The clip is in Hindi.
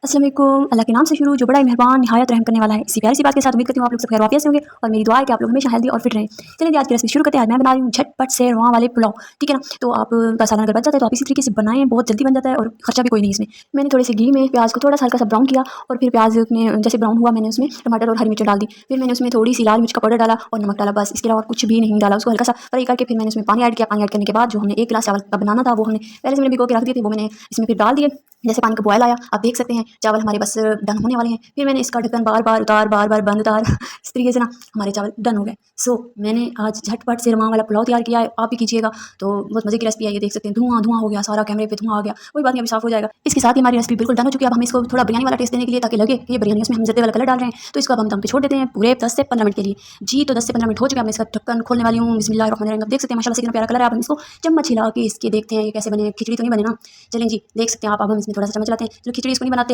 अस्सलाम वालेकुम। अल्लाह के नाम से शुरू जो बड़ा ही मेहरबान निहायत रहम करने वाला है। इसी प्यारी सी बात के साथ उम्मीद करती हूँ आप लोग सब खैर वाफियत से होंगे और मेरी दुआ है कि आप लोग हमेशा हेल्दी और फिट रहें। चलिए जी आज की रेसिपी शुरू करते हैं। आज मैं बना रही हूँ झटपट से रवा वाले पुलाव, ठीक है ना। तो आप का सालन अगर बच जाता है तो आप इसी तरीके से बनाएं, बहुत जल्दी बन जाता है और खर्चा भी कोई नहीं इसमें। मैंने थोड़े से घी में प्याज को थोड़ा सा हल्का सा ब्राउन किया और फिर प्याज में जैसे ब्राउन हुआ मैंने उसमें टमाटर और हरी मिर्च डाल दी। फिर मैंने उसमें थोड़ी सी लाल मिर्च का पाउडर डाला और नमक डाला, बस इसके अलावा कुछ भी नहीं डाला। उसको हल्का सा फ्राई करके फिर मैंने उसमें पानी ऐड किया। पानी ऐड करने के बाद जो हमने 1 गिलास चावल का बनाना था वो हमने पहले से मैंने भिगो के रख दिए थे, वो मैंने इसमें फिर डाल दिए। जैसे पानी का बॉयल आया आप देख सकते हैं चावल हमारे बस डन होने वाले हैं। फिर मैंने इसका ढक्कन बार बार उतार बार बार बंद उतार इस तरीके से ना हमारे चावल डन हो गए। सो मैंने आज झटपट से रवा वाला पुलाव तैयार किया है, आप भी कीजिएगा। तो बहुत मजे की रेसिपी है, ये देख सकते हैं धुआं धुआं हो गया, सारा कैमरे पे धुआं आ गया, कोई बात नहीं अभी साफ हो जाएगा। इसके साथ ही हमारी रेसिपी बिल्कुल डन हो चुकी है। अब हम इसको थोड़ा बिरयानी वाला टेस्ट देने के लिए, ताकि लगे कि ये बिरयानी उसमें हम जर्दे वाला कलर डाल रहे हैं, तो इसको अब हम दम पे छोड़ देते हैं पूरे 10 से 15 मिनट के लिए। जी तो 10 से 15 मिनट हो चुके हैं। मैं इसका ढक्कन खोलने वाली हूँ। बिस्मिल्लाहिर्रहमानिर्रहीम। आप देख सकते हैं माशाल्लाह से कितना प्यारा कलर है। अब हम इसको चम्मच हिला के इसके देखते हैं ये कैसे बने। खिचड़ी तो नहीं बने ना, चलें जी देख सकते हैं आप। अब हम इसमें थोड़ा सा चम्मच चलाते हैं, चलो खिचड़ी इसको नहीं बनाते।